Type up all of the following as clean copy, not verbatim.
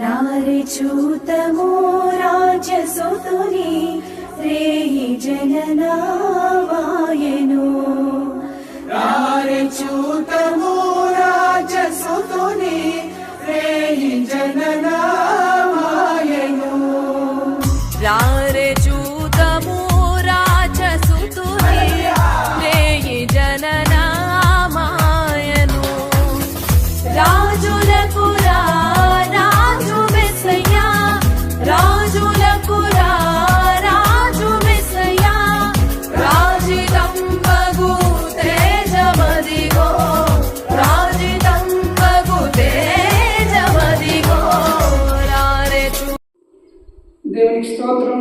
రారే చూతము రాజసుతుని రేయి జననామాయను రారే చూతము రాజసుతుని రేయి జననామాయను రారే చూతము రాజసుతుని రేయి జననామాయను రాజులకు రాజు మెస్సయ్యా రాజులకు రాజు మెస్సయ్యా రాజితంబగు తేజమదిగో రాజితంబగు తేజమదిగో రారే దేవునికి స్తోత్రం.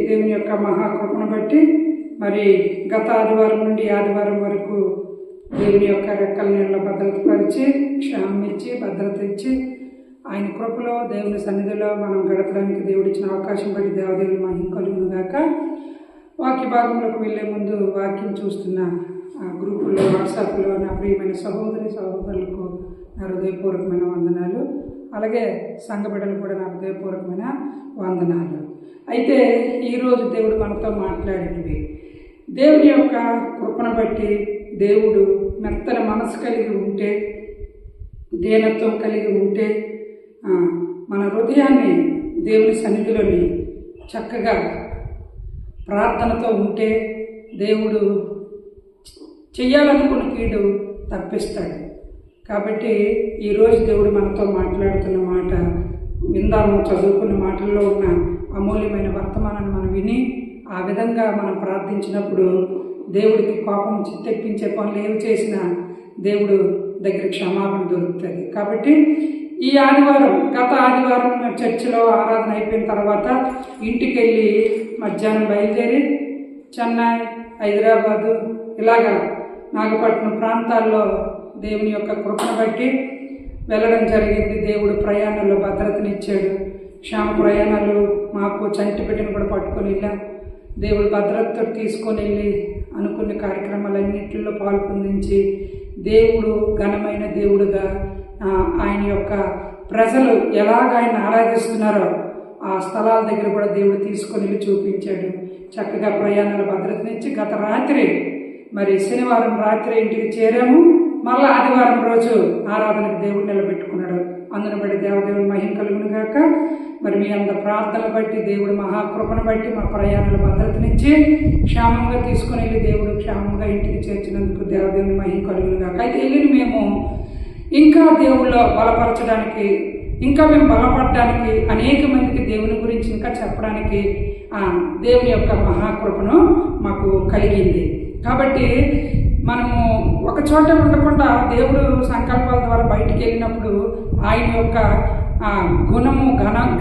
దేవుని యొక్క మహాకృపను బట్టి మరి గత ఆదివారం నుండి ఆదివారం వరకు దేవుని యొక్క రెక్కల నీళ్ళ భద్రతపరిచి క్షేమం ఇచ్చి భద్రత ఇచ్చి ఆయన కృపలో దేవుని సన్నిధిలో మనం గడపడానికి దేవుడిచ్చిన అవకాశం బట్టి దేవదేవుని మహిమ కలుగును గాక. వాక్య భాగంలోకి వెళ్ళే ముందు వాక్యం చూస్తున్న గ్రూపుల్లో వాట్సాప్లో నా ప్రియమైన సహోదరులకు నా హృదయపూర్వకమైన వందనాలు, అలాగే సంఘ బిడ్డలు కూడా నా హృదయపూర్వకమైన వందనాలు. అయితే ఈరోజు దేవుడు మనతో మాట్లాడినవి దేవుని యొక్క కృపను బట్టి దేవుడు మెత్తన మనసు కలిగి ఉంటే, దీనత్వం కలిగి ఉంటే, మన హృదయాన్ని దేవుని సన్నిధిలోని చక్కగా ప్రార్థనతో ఉంటే దేవుడు చెయ్యాలనుకున్న కీడు తప్పిస్తాడు. కాబట్టి ఈరోజు దేవుడు మనతో మాట్లాడుతున్న మాట విందాము. చదువుకున్న మాటల్లో ఉన్న అమూల్యమైన వర్తమానాన్ని మనం విని ఆ విధంగా మనం ప్రార్థించినప్పుడు దేవుడికి కోపం తెప్పించే పనులు ఏమి చేసినా దేవుడు దగ్గర క్షమాపణ దొరుకుతుంది. కాబట్టి ఈ ఆదివారం గత ఆదివారం చర్చిలో ఆరాధన అయిపోయిన తర్వాత ఇంటికి వెళ్ళి మధ్యాహ్నం బయలుదేరి చెన్నై, హైదరాబాదు, ఇలాగా నాగపట్నం ప్రాంతాల్లో దేవుని యొక్క కృపను బట్టి వెళ్ళడం జరిగింది. దేవుడు ప్రయాణంలో భద్రతనిచ్చాడు. క్షేమ ప్రయాణాలు మాకు చంటి బిడ్డను కూడా పట్టుకొని వెళ్ళాం. దేవుడు భద్రతతో తీసుకొని వెళ్ళి అనుకున్న కార్యక్రమాలన్నింటిలో పాల్పొందించి దేవుడు ఘనమైన దేవుడుగా ఆయన యొక్క ప్రజలు ఎలాగ ఆయన ఆరాధిస్తున్నారో ఆ స్థలాల దగ్గర కూడా దేవుడు తీసుకొని వెళ్ళి చూపించాడు. చక్కగా ప్రయాణాల భద్రతనిచ్చి గత రాత్రి మరి శనివారం రాత్రి ఇంటికి చేరాము. మళ్ళీ ఆదివారం రోజు ఆరాధనకు దేవుడు నిలబెట్టుకున్నాడు. అందును బట్టి దేవదేవుని మహిమ కలుగును గాక. మరి మీ అంత ప్రార్థనలు బట్టి దేవుడు మహాకృపను బట్టి మా ప్రయాణాల భద్రతనిచ్చి క్షేమంగా తీసుకుని వెళ్ళి దేవుడు క్షేమంగా ఇంటికి చేర్చినందుకు దేవదేవుని మహిమ కలుగును గాక. అయితే వెళ్ళిన మేము ఇంకా దేవుళ్ళో బలపరచడానికి, ఇంకా మేము బలపడడానికి, అనేక మందికి దేవుని గురించి ఇంకా చెప్పడానికి దేవుని యొక్క మహాకృపను మాకు కలిగింది. కాబట్టి మనము ఒక చోట ఉండకుండా దేవుడు సంకల్పాల ద్వారా బయటికి వెళ్ళినప్పుడు ఆయన యొక్క గుణము,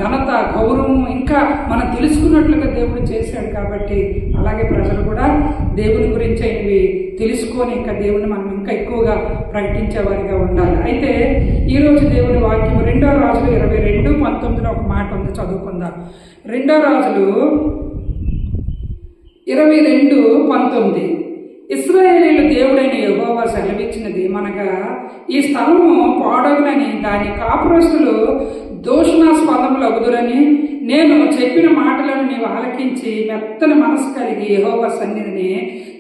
ఘనత, గౌరవము ఇంకా మనం తెలుసుకున్నట్లుగా దేవుడు చేశాడు. కాబట్టి అలాగే ప్రజలు కూడా దేవుని గురించి అయినవి తెలుసుకొని ఇంకా దేవుని మనం ఇంకా ఎక్కువగా ప్రకటించేవారిగా ఉండాలి. అయితే ఈరోజు దేవుని వాక్యం 2 రాజులు 22:19 ఒక మాట ఉంది, చదువుకుందాం. 2 రాజులు 22:19 ఇశ్రాయేలీయుల దేవుడైన యెహోవా సెలవిచ్చినది మనగా ఈ స్థలము పాడగునని దాని కాపురస్తులు దూషణాస్పదములగుదురని నేను చెప్పిన మాటలను నీవు ఆలకించి మెత్తని మనసు కలిగి యెహోవా సన్నిధిని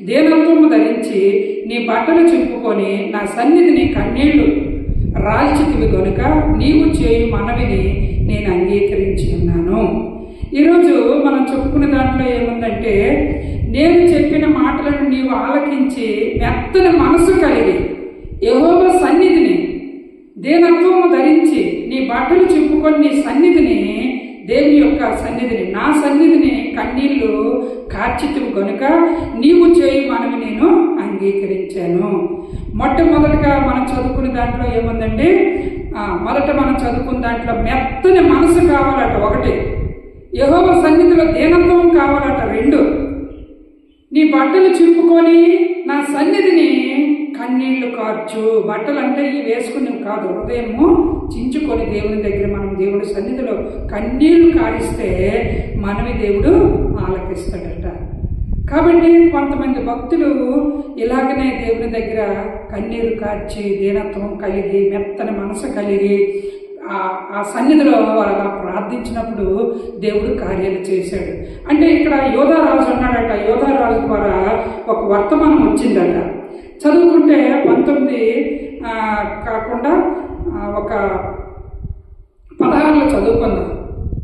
దీనత్వము ధరించి నీ బట్టలు చింపుకొని నా సన్నిధిని కన్నీళ్లు రాల్చితివి గనుక నీవు చేయు మనవిని నేను అంగీకరించి ఉన్నాను. ఈరోజు మనం చెప్పుకునే దాంట్లో ఏముందంటే, నేను చెప్పిన మాటలను నీవు ఆలకించి మెత్తని మనసు కలిగి యెహోవా సన్నిధిని దీనత్వము ధరించి నీ బట్టలు చింపుకొని నీ సన్నిధిని, దేవుని యొక్క సన్నిధిని, నా సన్నిధిని కన్నీళ్లు కార్చితివి గనుక నీవు చేయి మనవి నేను అంగీకరించాను. మొట్టమొదటిగా మనం చదువుకునే దాంట్లో ఏముందంటే, మొదట మనం చదువుకున్న దాంట్లో మెత్తని మనసు కావాలట 1, యెహోవా సన్నిధిలో దీనత్వం కావాలట 2, నీ బట్టలు చింపుకొని నా సన్నిధిని కన్నీళ్లు కార్చు. బట్టలు అంటే ఇవి వేసుకునేవి కాదు, హృదయము చించుకొని దేవుని దగ్గర మనం దేవుడి సన్నిధిలో కన్నీళ్లు కారిస్తే మనవి దేవుడు ఆలకిస్తాడట. కాబట్టి కొంతమంది భక్తులు ఇలాగనే దేవుని దగ్గర కన్నీరు కార్చి దీనత్వం కలిగి మెత్తని మనసు కలిగి ఆ సన్నిధిలో అలా ప్రార్థించినప్పుడు దేవుడు కార్యాలు చేశాడు. అంటే ఇక్కడ యోధారాజు అన్నాడట. యోధారాజు ద్వారా ఒక వర్తమానం వచ్చిందట. చదువుకుంటే 19 కాకుండా ఒక 16లో చదువుకుందాం.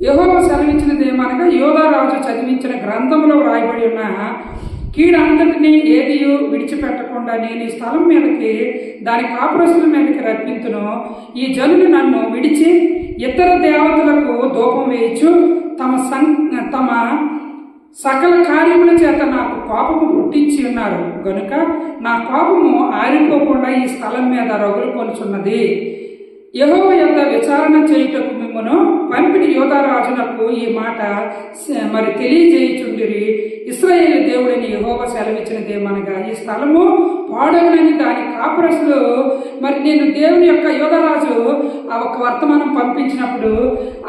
యెహోవా సెలవిచ్చినది ఏమనగా, యోధారాజు చదివించిన గ్రంథంలో వ్రాయబడి ఉన్న కీడంతటిని ఏదియు విడిచిపెట్టకుండా నేను ఈ స్థలం మీదకి దాని కాపురస్తుల మీదకి రప్పింతును. ఈ జనులు నన్ను విడిచి ఇతర దేవతలకు ధూపం వేయచ్చు తమ సకల కార్యముల చేత నాకు కోపము పుట్టించి ఉన్నారు గనుక నా కోపము ఆరిపోకుండా ఈ స్థలం మీద రగులు కొనుచున్నది. యెహోవా యొద్ద విచారణ చేయుటకు మిమ్మును పంపిన యోధారాజునకు ఈ మాట మరి తెలియజేయుచుండిరి. ఇశ్రాయేలు దేవుడని యెహోవా సెలవిచ్చినదేమనగా, ఈ స్థలము పాడవునని దాని కాపురసులు మరి నేను దేవుని యొక్క యోధారాజు ఆ ఒక వర్తమానం పంపించినప్పుడు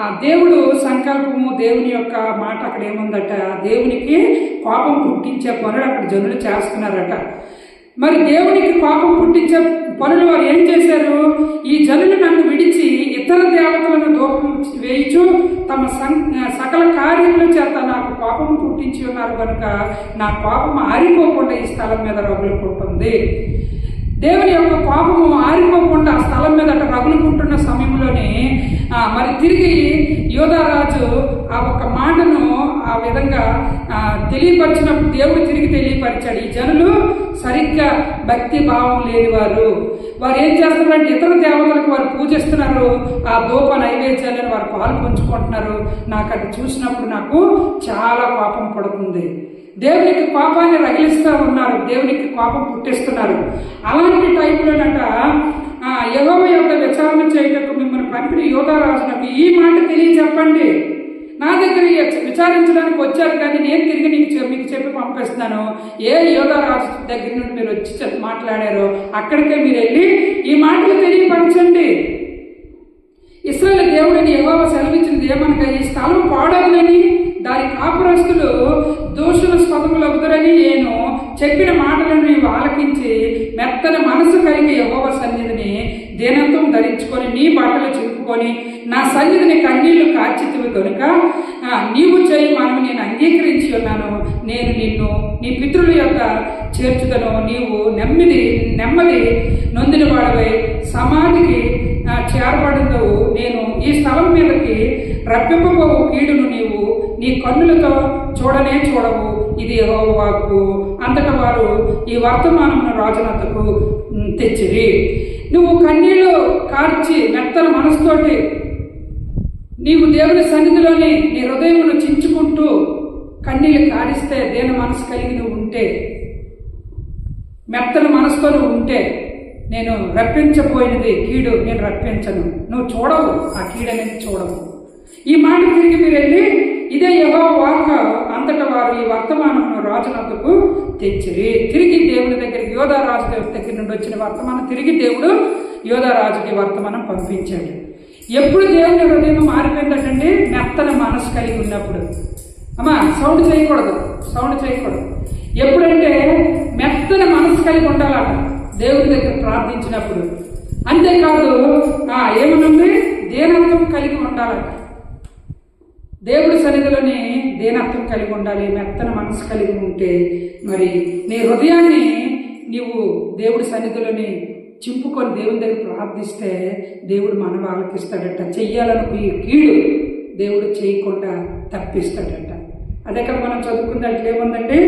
ఆ దేవుడు సంకల్పము, దేవుని యొక్క మాట అక్కడ ఏముందట, దేవునికి కోపం పుట్టించే పనులు అక్కడ జనులు చేస్తున్నారట. మరి దేవునికి కోపం పుట్టించే పనులు వారు ఏం చేశారు? ఈ జనులు నన్ను విడిచి ఇతర దేవతలను ధూపం వేయించు తమ సకల కార్యముల చేత నాకు కోపం పుట్టించి ఉన్నారు కనుక నా కోపం ఆరిపోకుండా ఈ స్థలం మీద రగులుకుంటుంది. దేవుని యొక్క కోపము ఆరిపోకుండా ఆ స్థలం మీద రగులుకుంటున్న సమయంలోనే మరి తిరిగి యోధారాజు ఆ ఒక మాటను ఆ విధంగా తెలియపరిచినప్పుడు దేవుడు తిరిగి తెలియపరిచాడు. ఈ జనులు సరిగ్గా భక్తి భావం లేని వారు ఏం చేస్తున్నారంటే ఇతర దేవతలకు వారు పూజిస్తున్నారు. ఆ ధూప నైవేద్యాలను వారు పాలు పంచుకుంటున్నారు. నాకు అది చూసినప్పుడు నాకు చాలా కోపం పడుతుంది. దేవునికి కోపాన్ని రగిలిస్తూ ఉన్నారు, దేవునికి కోపం పుట్టిస్తున్నారు. అలాంటి టైంలోనట యెహోవా యొక్క విచారణ చేయటకు మిమ్మల్ని పంపిన యోధారాజునకు ఈ మాట తెలియచెప్పండి. నా దగ్గర విచారించడానికి వచ్చారు కానీ నేను తిరిగి మీకు చెప్పి పంపిస్తున్నాను. ఏ యోధారాజు దగ్గర నుండి మీరు వచ్చి మాట్లాడారో అక్కడికే మీరు వెళ్ళి ఈ మాటలు తెలియపరచండి. ఇశ్రాయేలు దేవుడిని యెహోవా సెలవిచ్చినది ఏమనగా, ఈ స్థలం పాడవునని దాని కాపురస్తులు దోషుల స్వతములవుతారని నేను చెప్పిన మాటలను నీవు ఆలకించి మెత్తని మనసు కలిగి యెహోవా సన్నిధిని దీనత్వం ధరించుకొని నీ బట్టలు చింపుకొని నా సన్నిధిని కన్నీళ్లు కార్చితివి కనుక నీవు చేయి మనము నేను అంగీకరించి ఉన్నాను. నేను నిన్ను నీ పితరుల యొక్క చేర్చుదను. నీవు నెమ్మది నొందిన వాడవై సమాధికి చేరబడవు. నేను ఈ స్థలం మీదకి రప్పింపబోవు కీడును నీవు నీ కన్నులతో చూడనే చూడవు. ఇది యెహోవా వాక్కు. అంతటా వారు ఈ వర్తమానమును రాజునద్దకు తెచ్చిరి. నువ్వు కన్నీళ్లు కార్చి మెత్తని మనసుతోటి నీవు దేవుని సన్నిధిలోని నీ హృదయమును చించుకుంటూ కన్నీళ్లు కారిస్తే, దేని మనసు కలిగి నువ్వు ఉంటే, మెత్తని మనసుతో నువ్వు ఉంటే, నేను రప్పించబోయినది కీడు నేను రప్పించను, నువ్వు చూడవు, ఆ కీడు అనేది చూడవు. ఈ మాట తిరిగి మీరు వెళ్ళి ఇదే యెహోవా వాక్కు. అంతటా వారు ఈ వర్తమానమును రాజునద్దకు తెచ్చిరి. తిరిగి దేవుని దగ్గరికి యోధారాజు దగ్గర నుండి వచ్చిన వర్తమానం తిరిగి దేవుడు యోధారాజుకి వర్తమానం పంపించాడు. ఎప్పుడు దేవుని హృదయం మారిపోయిందంటే మెత్తన మనసు కలిగి ఉన్నప్పుడు. అమ్మా సౌండ్ చేయకూడదు. ఎప్పుడంటే మెత్తన మనసు కలిగి ఉండాలట దేవుని దగ్గర ప్రార్థించినప్పుడు. అంతేకాదు ఏమనుంది, దీనత్వం కలిగి ఉండాలట. దేవుడి సన్నిధిలోనే దీనత్వం కలిగి ఉండాలి. మెత్తన మనసు కలిగి ఉంటే మరి నీ హృదయాన్ని నీవు దేవుడి సన్నిధిలోని చింపుకొని దేవుని దగ్గర ప్రార్థిస్తే దేవుడు మనం ఆలకిస్తాడట. చెయ్యాలనుకు ఈ కీడు దేవుడు చేయకుండా తప్పిస్తాడట. అదే కదా మనం చదువుకున్న దాంట్లో ఏముందంటే,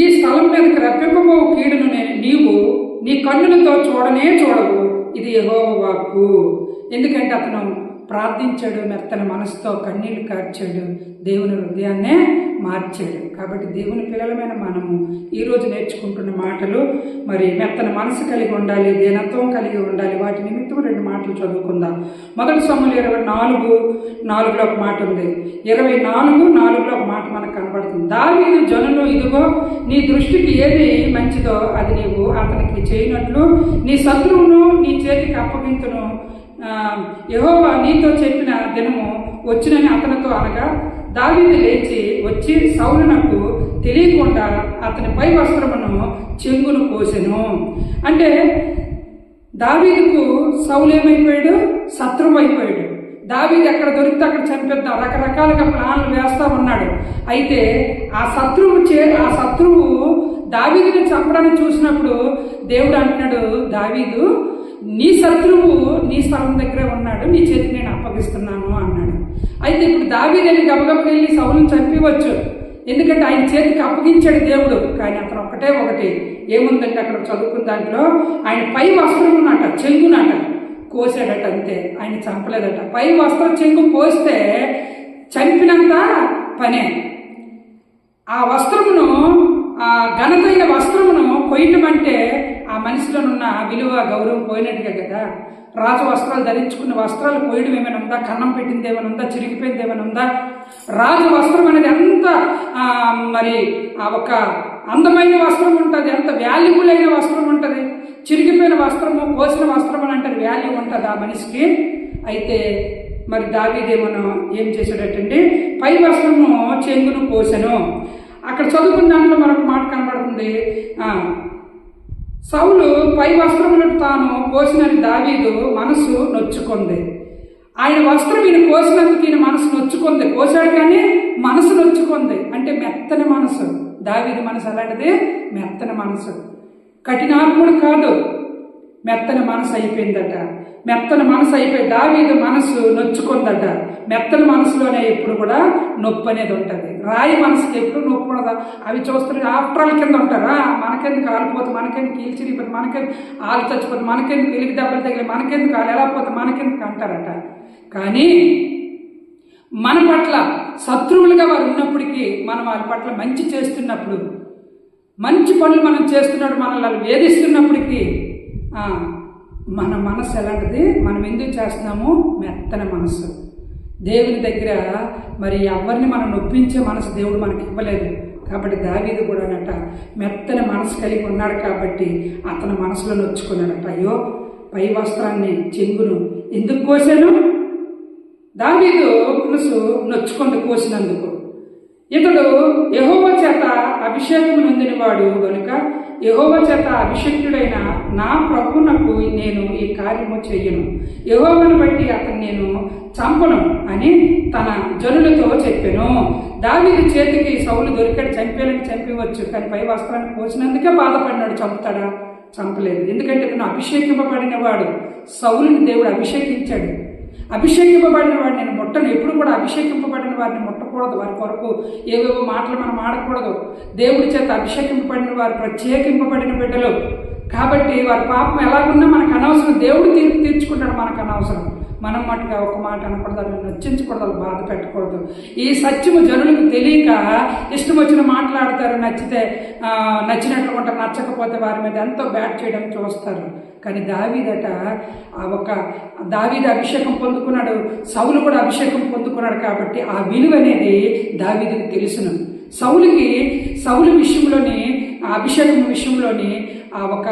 ఈ స్థలం మీదకి రప్పింపబో కీడును నీవు నీ కన్నులతో చూడనే చూడవు. ఇది యెహోవా వాక్కు. ఎందుకంటే అతను ప్రార్థించాడు, మెత్తన మనసుతో కన్నీళ్లు కార్చాడు, దేవుని హృదయాన్నే మార్చాడు. కాబట్టి దేవుని పిల్లలమైన మనము ఈరోజు నేర్చుకుంటున్న మాటలు మరి మెత్తన మనసు కలిగి ఉండాలి, దీనత్వం కలిగి ఉండాలి. వాటి నిమిత్తం 2 మాటలు చదువుకుందాం. మొదటి సమూయేలు 24:4 ఒక మాట ఉంది. 24:4 ఒక మాట మనకు కనబడుతుంది. దావీదు జనులు, ఇదిగో నీ దృష్టికి ఏది మంచిదో అది నీవు అతనికి చేయనట్లు నీ శత్రువును నీ చేతికి అప్పగింతును. యెహోవా నీతో చెప్పిన దినము వచ్చినని అతనితో అనగా, దావీదు లేచి వచ్చి సౌలునకు తెలియకుండా అతని పై వస్త్రమును చెంగును కోసెను. అంటే దావీదుకు సౌలు ఏమైపోయాడు? శత్రువు అయిపోయాడు. దావీదు ఎక్కడ దొరికితే అక్కడ చంపేద్దాం రకరకాలుగా ప్లాన్లు వేస్తా ఉన్నాడు. అయితే ఆ శత్రువు దావీదుని చంపడానికి చూసినప్పుడు దేవుడు అంటున్నాడు, దావీదు నీ శత్రువు నీ స్థలం దగ్గరే ఉన్నాడు, నీ చేతికి నేను అప్పగిస్తున్నాను అన్నాడు. అయితే ఇప్పుడు దావీదుని గబగబ వెళ్ళి సౌలుని చంపివచ్చు, ఎందుకంటే ఆయన చేతికి అప్పగించాడు దేవుడు. కానీ అతను ఒకటి ఏముందంటే అక్కడ చదువుకున్న దాంట్లో ఆయన పై వస్త్రమునట చెంగునట కోసాడట, అంతే, ఆయన చంపలేదట. పై వస్త్రం చెంగు కోస్తే చంపినంత పనే. ఆ వస్త్రమును, ఆ ఘనతైన వస్త్రమును కొయ్యటం అంటే ఆ మనిషిలోనున్న విలువ గౌరవం పోయినట్టుగా కదా. రాజు వస్త్రాలు ధరించుకున్న వస్త్రాలు పోయడం ఏమైనా ఉందా? కన్నం పెట్టింది ఏమైనా ఉందా? చిరిగిపోయింది ఏమైనా ఉందా? రాజు వస్త్రం అనేది ఎంత మరి ఒక అందమైన వస్త్రం ఉంటుంది, ఎంత వాల్యుబుల్ అయిన వస్త్రం ఉంటుంది. చిరిగిపోయిన వస్త్రము, కోసిన వస్త్రం అని అంటే వాల్యూ ఉంటుంది ఆ మనిషికి. అయితే మరి దావీదేమో ఏం చేశాడటంటే పై వస్త్రము చెంగును కోసెను. అక్కడ చదువుకున్న దాంట్లో మరొక మాట కనబడుతుంది, సౌలు పై వస్త్రములను తాను కోసినని దావీదు మనసు నొచ్చుకుంది. ఆయన వస్త్రం ఈయన కోసినందుకు ఈయన మనసు నొచ్చుకుంది. కోసాడు కానీ మనసు నొచ్చుకుంది. అంటే మెత్తని మనసు. దావీదు మనసు అలాంటిది, మెత్తని మనసు. కఠినాత్ముడు కాదు, మెత్తని మనసు అయిపోయిందట. మెత్తని మనసు అయిపోయి దావీదు మనసు నొచ్చుకుందట. మెత్తని మనసులోనే ఎప్పుడు కూడా నొప్పి అనేది ఉంటుంది. రాయి మనసుకి ఎప్పుడు నొప్పి ఉండదా? అవి చూస్తుంటే ఆఫ్టరాల్ కింద ఉంటారా, మనకెందుకు ఆలిపోతే, మనకెందుకు ఈల్చిరిగిపోతే, మనకెందుకు ఆలు చచ్చిపోతే, మనకెందుకు ఎలిగి దెబ్బలు తగిలి, మనకెందుకు ఆలు ఎలా పోతే, మనకెందుకు అంటారట. కానీ మన పట్ల శత్రువులుగా వారు ఉన్నప్పటికీ మనం వారి పట్ల మంచి చేస్తున్నప్పుడు, మంచి పనులు మనం చేస్తున్నప్పుడు, మనల్ని వేధిస్తున్నప్పటికీ మన మనసు ఎలాంటిది? మనం ఎందుకు చేస్తున్నాము? మెత్తన మనసు. దేవుని దగ్గర మరి ఎవరిని మనం నొప్పించే మనసు దేవుడు మనకి ఇవ్వలేదు. కాబట్టి దావీదు కూడా అన్నట మెత్తని మనసు కలిగి ఉన్నాడు కాబట్టి అతని మనసులో నొచ్చుకున్నాడట. అయ్యో, పై వస్త్రాన్ని చెంగును ఎందుకు కోసాను? దావీదు మనసు నొచ్చుకుంది కోసినందుకు. ఇతడు యెహోవా చేత అభిషేకం నొందినవాడు గనుక యెహోవా చేత అభిషేకుడైన నా ప్రభువునకు నేను ఈ కార్యము చెయ్యను, యెహోవాను బట్టి అతను నేను చంపను అని తన జనులతో చెప్పాను. దావీదు చేతికి సౌలు దొరికాడు, చంపేయాలని చంపవచ్చు, కానీ పై వస్త్రాన్ని కోసినందుకే బాధపడినాడు. చంపుతాడా? చంపలేదు. ఎందుకంటే ఇతను అభిషేకింపబడిన వాడు. సౌలుని దేవుడు అభిషేకించాడు. అభిషేకింపబడిన వాడిని నేను ముట్టను. ఎప్పుడు కూడా అభిషేకింపబడిన వారిని ముట్టకూడదు. వారి కొరకు ఏవేవో మాటలు మనం ఆడకూడదు. దేవుడి చేత అభిషేకింపబడిన వారు ప్రత్యేకింపబడిన బిడ్డలు కాబట్టి వారి పాపం ఎలాగున్నా మనకు అనవసరం. దేవుడు తీర్పు తీర్చుకుంటాడు, మనకు అనవసరం. మనం మటుగా ఒక మాట అనకూడదు, వాళ్ళని నొచ్చించకూడదు, బాధ పెట్టకూడదు. ఈ సత్యము జనులకు తెలియక ఇష్టం వచ్చిన మాట్లాడతారు. నచ్చితే నచ్చినట్లు ఉంటారు, నచ్చకపోతే వారి మీద ఎంతో బ్యాట్ చేయడానికి చూస్తారు. కానీ దావీదట దావీదు అభిషేకం పొందుకున్నాడు, సౌలు కూడా అభిషేకం పొందుకున్నాడు. కాబట్టి ఆ విలువ అనేది దావీదుకు తెలుసును. సౌలు విషయంలోని, ఆ అభిషేకం విషయంలోని ఆ ఒక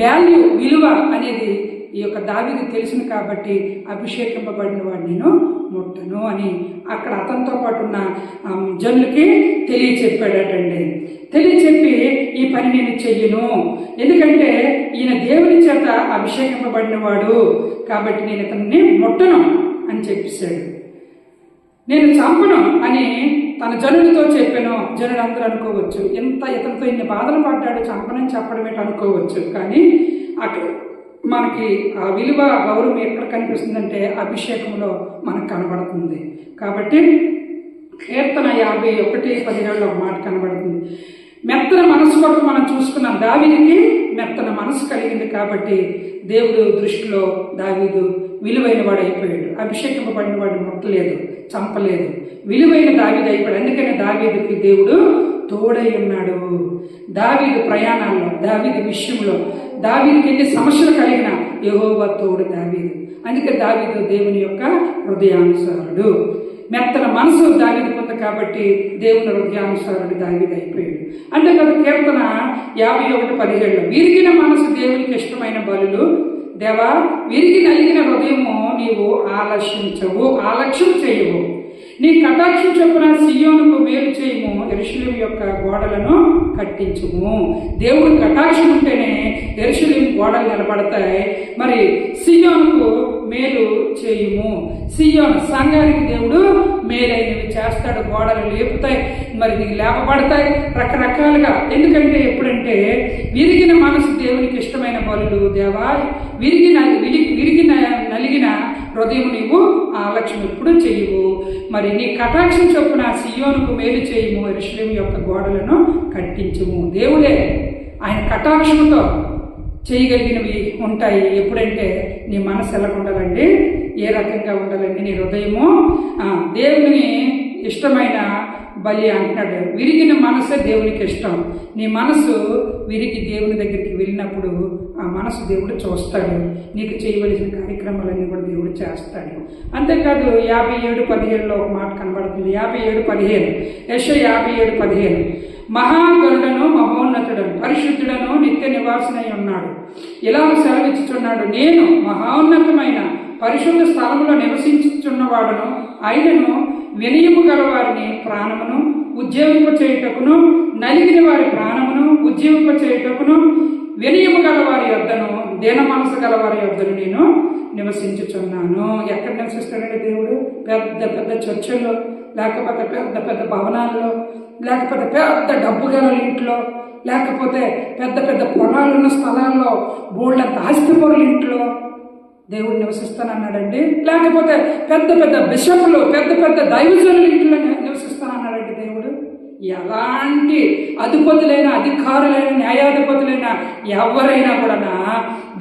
వాల్యూ, విలువ అనేది ఈ యొక్క దావీదు తెలుసును. కాబట్టి అభిషేకింపబడిన వాడిని నేను ముట్టను అని అక్కడ అతనితో పాటు ఉన్న జనులకి తెలియచెప్పాడటండి. తెలియచెప్పి ఈ పని నేను చెయ్యను, ఎందుకంటే ఈయన దేవుని చేత అభిషేకింపబడిన వాడు కాబట్టి నేను ఇతన్ని ముట్టను అని చెప్పేశాడు. నేను చంపను అని తన జనులతో చెప్పాను. జనులు అందరూ అనుకోవచ్చు, ఇతనితో ఇన్ని బాధలు పడ్డాడు, చంపనని చెప్పడం ఏంటి అనుకోవచ్చు. కానీ అక్కడ మనకి ఆ విలువ, గౌరవం ఎక్కడ కనిపిస్తుందంటే అభిషేకంలో మనకు కనబడుతుంది. కాబట్టి కీర్తన 51:17 ఒక మాట కనబడుతుంది. మెత్తన మనసు కొరకు మనం చూసుకున్నాం. దావీదుకి మెత్తన మనసు కలిగింది కాబట్టి దేవుడు దృష్టిలో దావీదు విలువైన వాడు అయిపోయాడు. అభిషేకింపబడిన వాడు ముట్టలేదు, చంపలేదు, విలువైన దావీదు అయిపోయాడు. అందుకని దావీదుకి దేవుడు తోడై ఉన్నాడు. దావీదు ప్రయాణాల్లో, దావీదు విషయంలో, దావీదుకి ఎన్ని సమస్యలు కలిగినా యెహోవా తోడు దావీదు. అందుకే దావీదు దేవుని యొక్క హృదయానుసారుడు. మెత్తన మనసు దావీదుకు ఉంది కాబట్టి దేవుని హృదయానుసారుడు దావీదు అయిపోయాడు. అంటే కదా కీర్తన 51:17 విరిగిన మనసు దేవునికి ఇష్టమైన బలులు, దేవా విరిగి నలిగిన హృదయము నీవు ఆలస్యం చేయవు. నీ కటాక్షం చొప్పున సియోనుకు మేలు చేయము, యెరూషలేము యొక్క గోడలను కట్టించుము. దేవుడు కటాక్షం ఉంటేనే యెరూషలేము గోడలు నిలబడతాయి. మరి సియోనుకు మేలు చేయుము. సియోను సంఘానికి దేవుడు మేలైనవి చేస్తాడు, గోడలు లేపుతాయి, మరి లేపబడతాయి రకరకాలుగా. ఎందుకంటే ఎప్పుడంటే విరిగిన మనసు దేవునికి ఇష్టమైన బలులు దేవా, విరిగి నలిగిన హృదయం నీవు ఆలక్ష్యం ఎప్పుడు చేయవు. మరి నీ కటాక్షం చొప్పున సియోనుకు మేలు చేయము, యెరూషలేము యొక్క గోడలను కట్టించుము. దేవుడే ఆయన కటాక్షంతో చేయగలిగినవి ఉంటాయి. ఎప్పుడంటే నీ మనసు ఎలా ఉండాలండి, ఏ రకంగా ఉండాలండి, నీ హృదయము దేవుని ఇష్టమైన బలి అంటున్నాడు. విరిగిన మనసే దేవునికి ఇష్టం. నీ మనసు విరిగి దేవుని దగ్గరికి వెళ్ళినప్పుడు ఆ మనసు దేవుడు చూస్తాడు, నీకు చేయవలసిన కార్యక్రమాలన్నీ కూడా దేవుడు చేస్తాడు. అంతేకాదు 57:15 ఒక మాట కనబడుతుంది. 57:15 యెషయా 57:15 మహాగరుడను మహోన్నతుడను పరిశుద్ధుడను నిత్య నివాసనై ఉన్నాడు. ఇలా సెలవిచ్చుచున్నాడు, నేను మహోన్నతమైన పరిశుద్ధ స్థలంలో నివసించుచున్నవాడును, ఆయనను వినయము గల వారిని ప్రాణమును ఉజ్జీవింపచేయుటకును, నలిగిన వారి ప్రాణమును ఉజ్జీవింపచేయుటకును, వినయము గల వారి యొద్దను దీన మనసు గల వారి యొద్దను నేను నివసించుచున్నాను. ఎక్కడ నివసిస్తాడంటే దేవుడు? పెద్ద పెద్ద చర్చల్లో, లేకపోతే పెద్ద పెద్ద భవనాల్లో, లేకపోతే పెద్ద డబ్బు గల ఇంట్లో, లేకపోతే పెద్ద పెద్ద పొలాలున్న స్థలాల్లో, బోళ్ళంత ఆస్తిపరుల ఇంట్లో దేవుడు నివసిస్తానన్నాడండి. లేకపోతే పెద్ద పెద్ద బిషపులు, పెద్ద పెద్ద దైవజనుల ఇంట్లో నివసిస్తానన్నాడండి దేవుడు. ఎలాంటి అధిపతులైన, అధికారులైన, న్యాయాధిపతులైన ఎవరైనా కూడా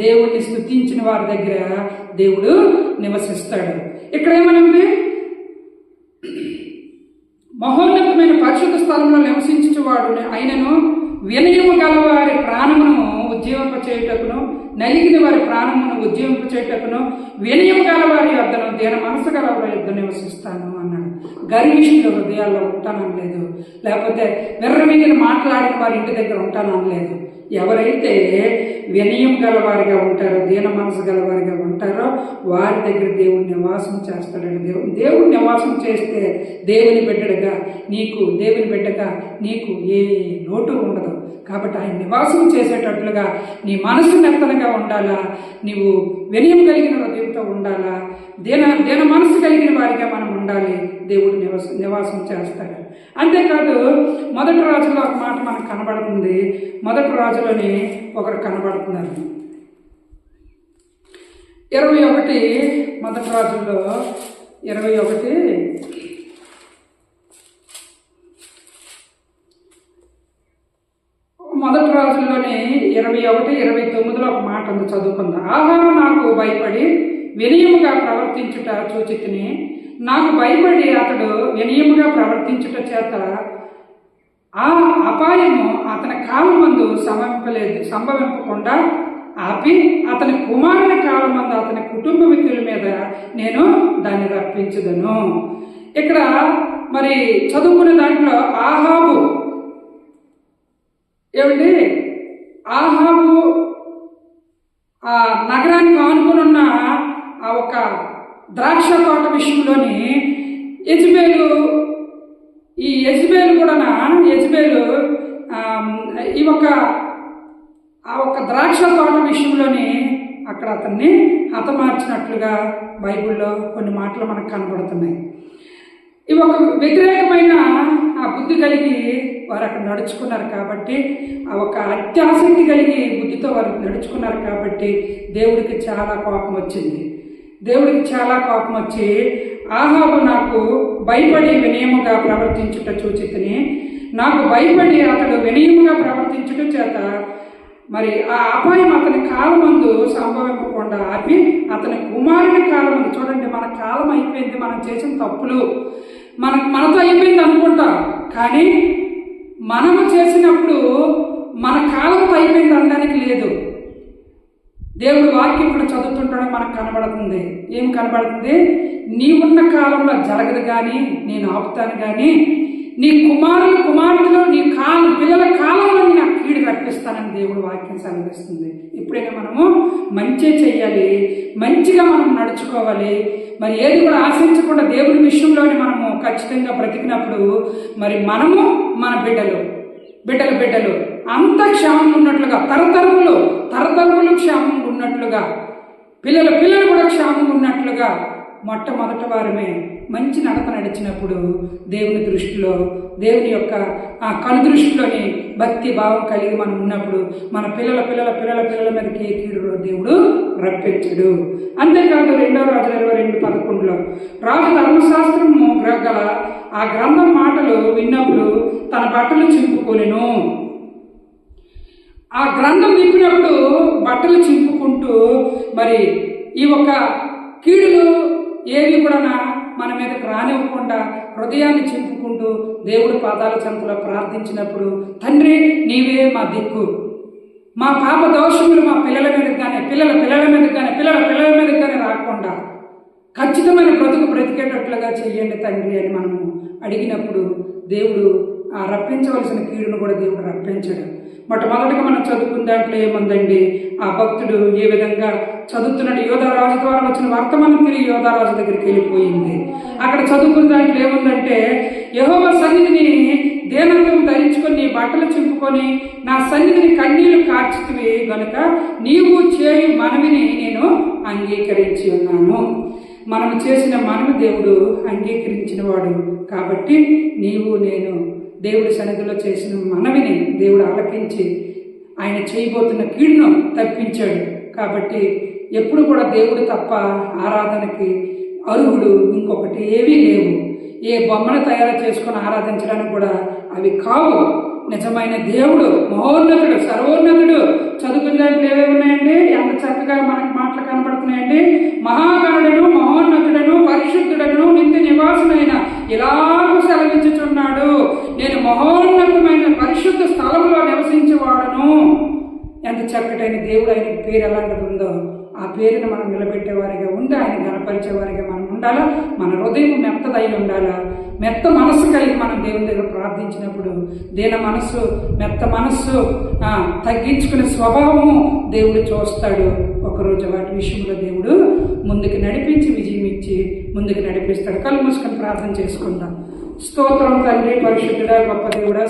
దేవుడిని స్తుతించిన వారి దగ్గర దేవుడు నివసిస్తాడు. ఇక్కడ ఏమనుంది? మహోన్నతమైన పరిశుద్ధ స్థలంలో నివసించువాడు ఆయనను వినయము గలవారి ప్రాణమును ఉజ్జీవింపచేయుటకును, నలిగిన వారి ప్రాణమును ఉజ్జీవింపచేయుటకును, వినయము గలవారి యొద్దను దీన మనసు గలవారి యొద్ద నివసిస్తాను అన్నాడు. గర్విష్ఠుల హృదయాల్లో ఉంటాననలేదు, లేకపోతే విర్రమీగిన మాట్లాడిన వారి ఇంటి దగ్గర ఉంటాననలేదు. ఎవరైతే వినయం గలవారిగా ఉంటారో, దీన మనసు గలవారిగా ఉంటారో వారి దగ్గర దేవుడు నివాసం చేస్తాడండి. దేవుడు నివాసం చేస్తే దేవుని బిడ్డగా నీకు ఏ లోటు ఉండదు. కాబట్టి ఆయన నివాసం చేసేటట్లుగా నీ మనసు మెత్తనగా ఉండాలా, నీవు వినయం కలిగిన హృదయంతో ఉండాలా, దీన మనసు కలిగిన వారిగా మనం ఉండాలి. దేవుడు నివాసం చేస్తాడు. అంతేకాదు 1 రాజుల్లో ఒక మాట మనకు కనబడుతుంది. 1 రాజులోని ఒకరు కనబడుతున్నారు. 21 1 రాజుల్లో 21 1 రాజుల్లోని 21-29 ఒక మాట ఉంది, చదువుకుందాం. ఆహాబు నాకు భయపడి వినయముగా ప్రవర్తించుట చూచితిని, నాకు భయపడి అతడు వినయముగా ప్రవర్తించుట చేత ఆ అపాయము అతని కాలమందు సంభవింపకుండా ఆపి అతని కుమారుని కాలమందు అతని కుటుంబీకుల మీద నేను దాన్ని రప్పించుదను. ఇక్కడ మరి చదువుకునే దాంట్లో ఆహాబు ఏమిటి? ఆహాబు ఆ నగరానికి ఆనుకుని ఉన్న ఆ ఒక ద్రాక్ష తోట విషయంలోని యెజబేలు కూడా ఈ ఒక ద్రాక్ష తోట విషయంలోని అక్కడ అతన్ని హతమార్చినట్లుగా బైబిల్లో కొన్ని మాటలు మనకు కనబడుతున్నాయి. ఇవి ఒక వ్యతిరేకమైన ఆ బుద్ధి కలిగి వారు అక్కడ నడుచుకున్నారు కాబట్టి, ఆ ఒక అత్యాసక్తి కలిగి బుద్ధితో వారు నడుచుకున్నారు కాబట్టి దేవుడికి చాలా కోపం వచ్చింది. ఆహాబు నాకు భయపడి వినయముగా ప్రవర్తించుట చూచితిని, నాకు భయపడి అతడు వినయముగా ప్రవర్తించుట చేత మరి ఆ అపాయం అతని కాలమందు సంభవింపకుండా ఆపి అతని కుమారుని కాలమందు. చూడండి, మన కాలం అయిపోయింది, మనం చేసిన తప్పులు మనతో అయిపోయింది అనుకుంటాం, కానీ మనము చేసినప్పుడు మన కాలంతో అయిపోయింది అనడానికి లేదు. దేవుడు వాక్యం ఇక్కడ చదువుతుండడం మనకు కనబడుతుంది. ఏం కనబడుతుంది? నీవున్న కాలంలో జరగదు కానీ నేను ఆపుతాను, కానీ నీ కుమారులు కుమార్తెలు నీ పిల్లల కాలంలో నా కీడు రప్పిస్తానని దేవుడు వాక్యం సెలవిస్తుంది. ఎప్పుడైనా మనము మంచి చెయ్యాలి, మంచిగా మనం నడుచుకోవాలి. మరి ఏది కూడా ఆశించకుండా దేవుడి విషయంలోనే మనము ఖచ్చితంగా బ్రతికినప్పుడు మరి మనము మన బిడ్డలు అంత క్షేమంగా ఉన్నట్లుగా, తరతరములు క్షేమంగా ఉన్నట్లుగా, పిల్లలు కూడా క్షేమంగా ఉన్నట్లుగా మొట్టమొదటి వారమే మంచి నడత నడిచినప్పుడు దేవుని దృష్టిలో, దేవుని యొక్క ఆ కనుదృష్టిలోని భక్తి భావం కలిగి మనం ఉన్నప్పుడు మన పిల్లల మీదకి ఏ కీడు దేవుడు రప్పించడు. అంతేకాదు 2 రాజుల 22:11 రాజు ధర్మశాస్త్రము గల ఆ గ్రంథం మాటలు విన్నప్పుడు తన బట్టలు చింపుకొనెను. ఆ గ్రంథం విప్పినప్పుడు బట్టలు చింపుకుంటూ మరి ఈ ఒక కీడులు ఏవి కూడా మన మీదకి రానివ్వకుండా హృదయాన్ని చింపుకుంటూ దేవుడి పాదాల చెంతలో ప్రార్థించినప్పుడు, తండ్రి నీవే మా దిక్కు, మా పాప దోషములు మా పిల్లల మీదకి కానీ పిల్లల మీదకి కానీ రాకుండా ఖచ్చితమైన బ్రతికేటట్లుగా చెయ్యండి తండ్రి అని మనము అడిగినప్పుడు దేవుడు ఆ రప్పించవలసిన కీడును కూడా దేవుడు రప్పించడు. మొట్టమొదటిగా మనం చదువుకున్న దాంట్లో ఏముందండి, ఆ భక్తుడు ఏ విధంగా చదువుతున్నాడు, యోధారాజు ద్వారా వచ్చిన వర్తమానం తిరిగి యోధారాజు దగ్గరికి వెళ్ళిపోయింది. అక్కడ చదువుకున్న దాంట్లో ఏముందంటే, యెహోవా సన్నిధిని దేనంతం ధరించుకొని నీ బట్టలు చింపుకొని నా సన్నిధిని కన్నీళ్లు కార్చితివి గనుక నీవు చేయు మనవిని నేను అంగీకరించి ఉన్నాను. మనము చేసిన మనవి దేవుడు అంగీకరించిన వాడు కాబట్టి నీవు నేను దేవుడి సన్నిధిలో చేసిన మనవిని దేవుడు ఆలకించి ఆయన చేయబోతున్న కీడును తప్పించాడు. కాబట్టి ఎప్పుడు కూడా దేవుడు తప్ప ఆరాధనకి అర్హుడు ఇంకొకటి ఏవీ లేవు. ఏ బొమ్మను తయారు చేసుకుని ఆరాధించడానికి కూడా అవి కావు. నిజమైన దేవుడు మహోన్నతుడు, సర్వోన్నతుడు. చదువుకున్న దాంట్లో ఏవేవి ఉన్నాయండి, ఎంత చక్కగా మనకి మాటలు కనబడుతున్నాయండి. మహాగణుడను, మహోన్నతుడను, పరిశుద్ధుడను, నిత్య నివాసుడైన ఇలాగూ సెలవించుచున్నాడు, నేను మహోన్నతమైన పరిశుద్ధ స్థలంలో నివసించేవాడను. ఎంత చక్కటైన దేవుడు, ఆయన పేరు ఎలాంటిది ఉందో ఆ పేరును మనం నిలబెట్టేవారిగా ఉండి ఆయన గణపరిచేవారిగా మనం ఉండాలా. మన హృదయం మెత్తదై ఉండాలా. మెత్త మనస్సు కలిగి మనం దేవుని దగ్గర ప్రార్థించినప్పుడు మెత్త మనస్సు తగ్గించుకునే స్వభావము దేవుడు చూస్తాడు. ఒకరోజు వాటి విషయంలో దేవుడు ముందుకు నడిపించి విజయం ఇచ్చి ముందుకు నడిపిస్తాడు. కళ్ళు మూసుకొని ప్రార్థన చేసుకుందాం. స్తోత్రం తండ్రి, పరిశుద్ధుడా, గొప్ప దేవుడా.